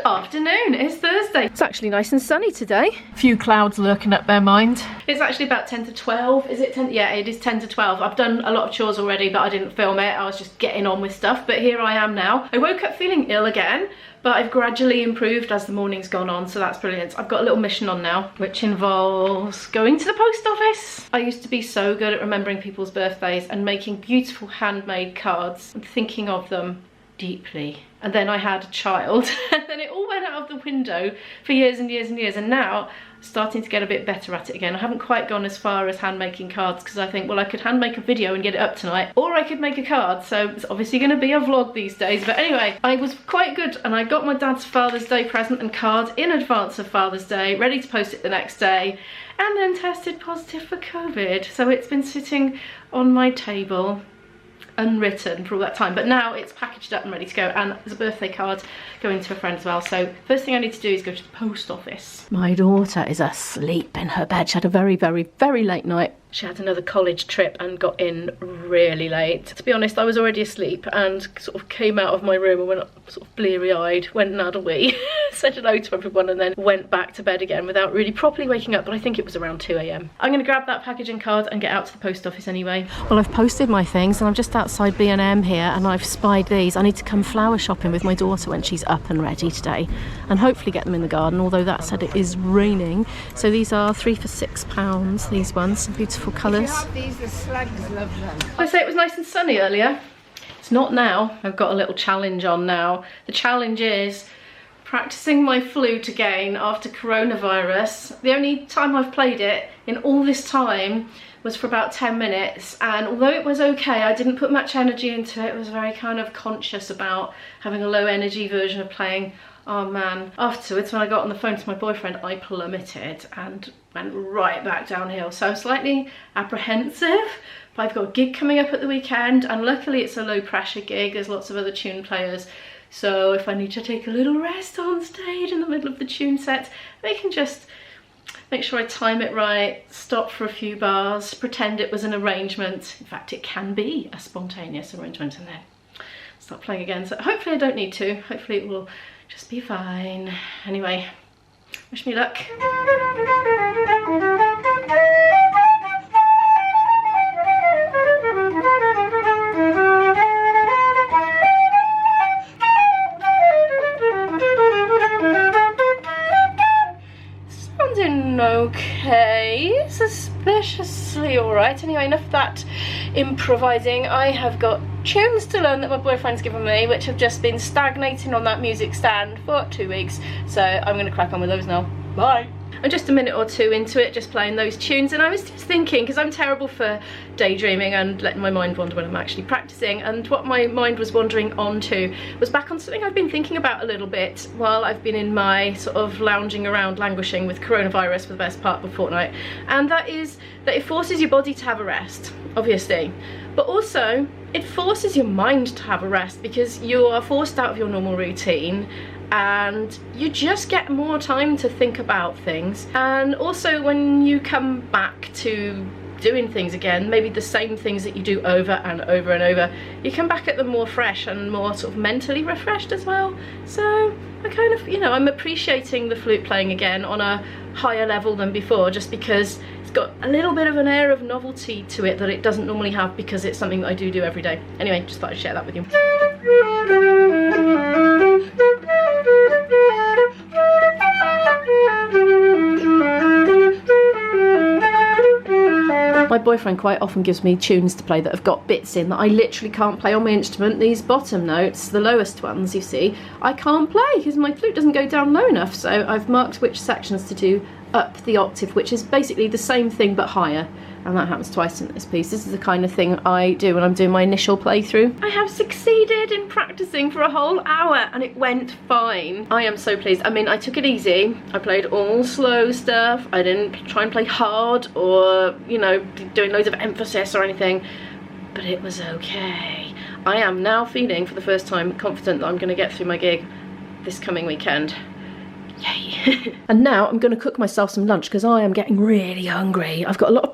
afternoon. It's Thursday. It's actually nice and sunny today. A few clouds lurking up their mind. It's actually about 10 to 12. Is it 10? Yeah, it is 10 to 12. I've done a lot of chores already, but I didn't film it. I was just getting on with stuff. But here I am now. I woke up feeling ill again, but I've gradually improved as the morning's gone on, so that's brilliant. I've got a little mission on now, which involves going to the post office. I used to be so good at remembering people's birthdays and making beautiful handmade cards and thinking of them deeply. And then I had a child and then it all went out of the window for years and years and years, and now I'm starting to get a bit better at it again. I haven't quite gone as far as hand making cards because I think, well, I could hand make a video and get it up tonight, or I could make a card, so it's obviously going to be a vlog these days. But anyway, I was quite good and I got my dad's Father's Day present and card in advance of Father's Day, ready to post it the next day, and then tested positive for COVID. So it's been sitting on my table unwritten for all that time, but now it's packaged up and ready to go, and there's a birthday card going to a friend as well. So first thing I need to do is go to the post office. My daughter is asleep in her bed. She had a very late night. She had another college trip and got in really late. To be honest, I was already asleep and sort of came out of my room and went up sort of bleary-eyed, went and had a wee, said hello to everyone, and then went back to bed again without really properly waking up, but I think it was around 2 AM. I'm gonna grab that packaging card and get out to the post office anyway. Well, I've posted my things and I'm just outside B&M here and I've spied these. I need to come flower shopping with my daughter when she's up and ready today and hopefully get them in the garden, although that said it is raining. So these are 3 for £6, these ones, some beautiful colours. These, the slugs love them. I say it was nice and sunny earlier. It's not now. I've got a little challenge on now. The challenge is practicing my flute again after coronavirus. The only time I've played it in all this time was for about 10 minutes, and although it was okay, I didn't put much energy into it. I was very kind of conscious about having a low energy version of playing. Oh man, afterwards when I got on the phone to my boyfriend, I plummeted and went right back downhill. So I'm slightly apprehensive, but I've got a gig coming up at the weekend, and luckily it's a low pressure gig. There's lots of other tune players, so if I need to take a little rest on stage in the middle of the tune set, I can just make sure I time it right, stop for a few bars, pretend it was an arrangement. In fact, it can be a spontaneous arrangement, and then start playing again. So hopefully I don't need to. Hopefully it will just be fine. Anyway, wish me luck. Sounding okay, suspiciously alright. Anyway, enough of that improvising. I have got tunes to learn that my boyfriend's given me, which have just been stagnating on that music stand for 2 weeks, so I'm going to crack on with those now. Bye! I'm just a minute or two into it, just playing those tunes, and I was just thinking, because I'm terrible for daydreaming and letting my mind wander when I'm actually practicing, and what my mind was wandering onto was back on something I've been thinking about a little bit while I've been in my sort of lounging around, languishing with coronavirus for the best part of a fortnight, and that is that it forces your body to have a rest, obviously, but also it forces your mind to have a rest because you are forced out of your normal routine and you just get more time to think about things. And also when you come back to doing things again, maybe the same things that you do over and over and over, you come back at them more fresh and more sort of mentally refreshed as well. So I kind of, you know, I'm appreciating the flute playing again on a higher level than before, just because it's got a little bit of an air of novelty to it that it doesn't normally have, because it's something that I do every day. Anyway, just thought I'd share that with you. My boyfriend quite often gives me tunes to play that have got bits in that I literally can't play on my instrument. These bottom notes, the lowest ones you see, I can't play because my flute doesn't go down low enough. So I've marked which sections to do up the octave, which is basically the same thing but higher. And that happens twice in this piece. This is the kind of thing I do when I'm doing my initial playthrough. I have succeeded in practicing for a whole hour and it went fine. I am so pleased. I mean, I took it easy. I played all slow stuff. I didn't try and play hard or, you know, doing loads of emphasis or anything, but it was okay. I am now feeling for the first time confident that I'm going to get through my gig this coming weekend. Yay. And now I'm going to cook myself some lunch because I am getting really hungry. I've got a lot of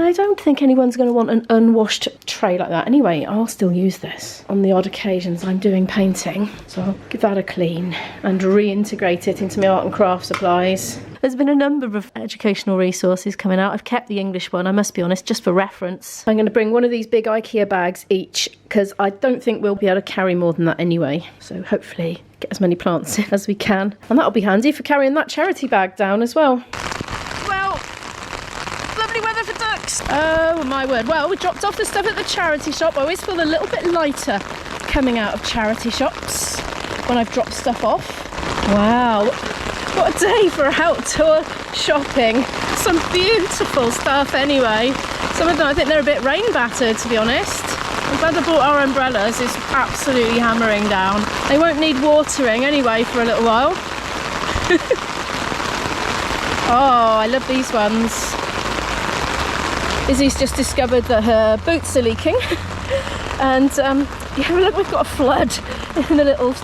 I don't think anyone's going to want an unwashed tray like that. Anyway, I'll still use this on the odd occasions I'm doing painting. So I'll give that a clean and reintegrate it into my art and craft supplies. There's been a number of educational resources coming out. I've kept the English one, I must be honest, just for reference. I'm going to bring one of these big IKEA bags each, because I don't think we'll be able to carry more than that anyway. So hopefully get as many plants in as we can. And that'll be handy for carrying that charity bag down as well. Well, lovely weather for ducks. Oh my word. Well, we dropped off the stuff at the charity shop. I always feel a little bit lighter coming out of charity shops when I've dropped stuff off. Wow. What a day for outdoor shopping. Some beautiful stuff anyway. Some of them, I think they're a bit rain battered, to be honest. I'm glad I bought our umbrellas. It's absolutely hammering down. They won't need watering anyway for a little while. Oh, I love these ones. Izzy's just discovered that her boots are leaking. And yeah, look, we've got a flood in the little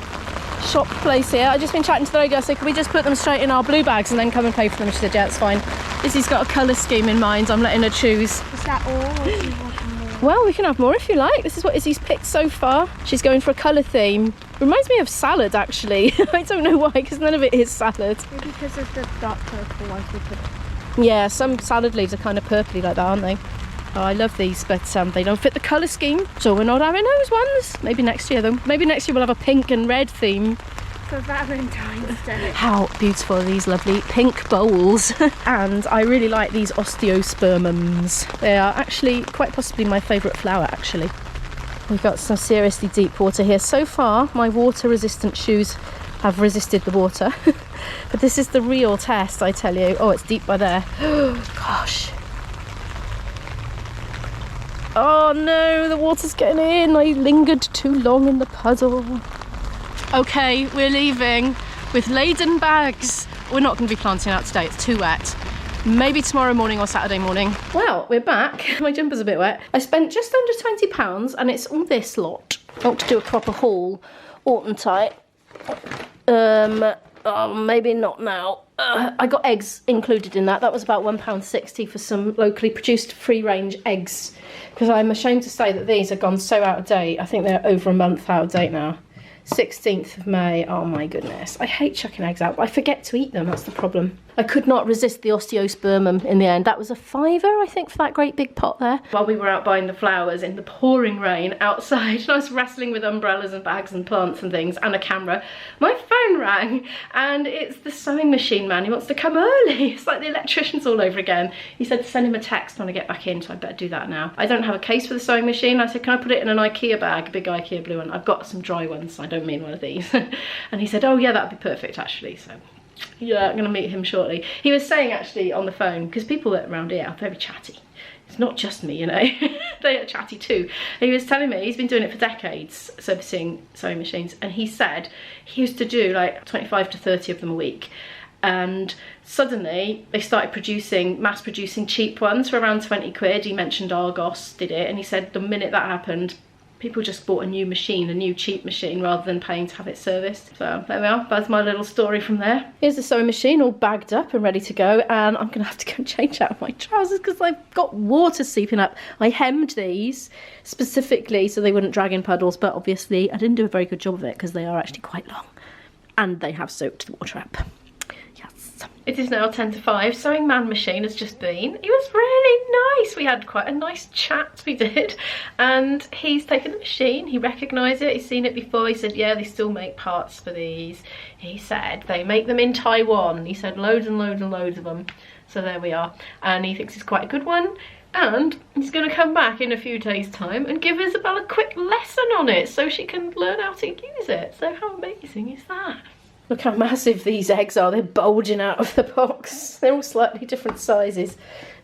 shop place here. I've just been chatting to the lady. I said, can we just put them straight in our blue bags and then come and pay for them? She said, yeah, it's fine. Izzy's got a colour scheme in mind. I'm letting her choose. Is that all? Or do you want more? Well, we can have more if you like. This is what Izzy's picked so far. She's going for a colour theme. Reminds me of salad, actually. I don't know why, because none of it is salad. Maybe because of the dark purple ones we put. Yeah, some salad leaves are kind of purpley like that, aren't they? Oh, I love these, but they don't fit the colour scheme, so we're not having those ones. Maybe next year, though. Maybe next year we'll have a pink and red theme. For Valentine's Day. How beautiful are these lovely pink bowls. And I really like these osteospermums. They are actually quite possibly my favourite flower, actually. We've got some seriously deep water here. So far, my water-resistant shoes have resisted the water. But this is the real test, I tell you. Oh, it's deep by there. Gosh. Oh no, the water's getting in. I lingered too long in the puddle. Okay, we're leaving with laden bags. We're not going to be planting out today, it's too wet. Maybe tomorrow morning or Saturday morning. Well, we're back. My jumper's a bit wet. I spent just under £20 and it's all this lot. I want to do a proper haul, oughtn't I? Oh, maybe not now. I got eggs included in that. That was about £1.60 for some locally produced free-range eggs. Because I'm ashamed to say that these have gone so out of date. I think they're over a month out of date now. 16th of May, oh my goodness. I hate chucking eggs out, but I forget to eat them, that's the problem. I could not resist the osteospermum in the end. That was a £5, I think, for that great big pot there. While we were out buying the flowers in the pouring rain outside, and I was wrestling with umbrellas and bags and plants and things, and a camera, my phone rang, and it's the sewing machine man. He wants to come early. It's like the electricians all over again. He said to send him a text when I get back in, so I better do that now. I don't have a case for the sewing machine. I said, can I put it in an IKEA bag, a big IKEA blue one? I've got some dry ones, so I don't mean one of these. And he said, oh yeah, that'd be perfect actually. So yeah, I'm gonna meet him shortly. He was saying actually on the phone, because people around here are very chatty. It's not just me, you know. They are chatty too. He was telling me he's been doing it for decades, servicing sewing machines, and he said he used to do like 25 to 30 of them a week, and suddenly they started mass producing cheap ones for around 20 quid. He mentioned Argos did it, and he said the minute that happened, people just bought a new machine, a new cheap machine, rather than paying to have it serviced. So there we are, that's my little story from there. Here's the sewing machine all bagged up and ready to go, and I'm gonna have to go and change out my trousers because I've got water seeping up. I hemmed these specifically so they wouldn't drag in puddles, but obviously I didn't do a very good job of it because they are actually quite long and they have soaked the water up. It is now 10 to 5. Sewing man machine has just been. It was really nice. We had quite a nice chat, we did. And he's taken the machine. He recognised it. He's seen it before. He said, yeah, they still make parts for these. He said they make them in Taiwan. He said loads and loads and loads of them. So there we are. And he thinks it's quite a good one. And he's going to come back in a few days' time and give Isabel a quick lesson on it so she can learn how to use it. So how amazing is that? Look how massive these eggs are. They're bulging out of the box. They're all slightly different sizes.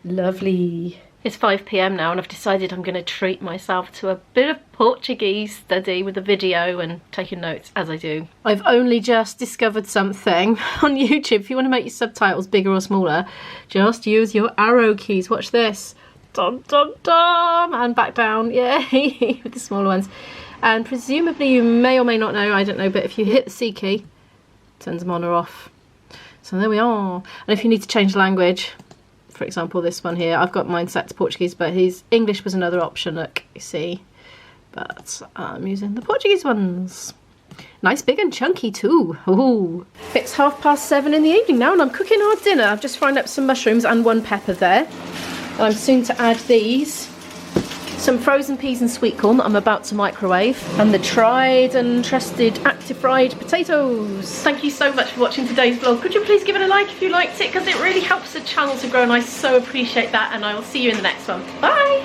Lovely. It's 5 PM now and I've decided I'm going to treat myself to a bit of Portuguese study with a video and taking notes as I do. I've only just discovered something on YouTube. If you want to make your subtitles bigger or smaller, just use your arrow keys. Watch this. Dum, dum, dum. And back down. Yay. With the smaller ones. And presumably you may or may not know, I don't know, but if you hit the C key, turns them on or off. So there we are. And if you need to change language for example, this one here. I've got mine set to Portuguese, but his English was another option, look, you see. But I'm using the Portuguese ones. Nice, big and chunky too. Ooh. It's 7:30 in the evening now and I'm cooking our dinner. I've just fried up some mushrooms and 1 pepper there. And I'm soon to add these. Some frozen peas and sweet corn that I'm about to microwave, and the tried and trusted active fried potatoes. Thank you so much for watching today's vlog. Could you please give it a like if you liked it, because it really helps the channel to grow and I so appreciate that, and I will see you in the next one. Bye!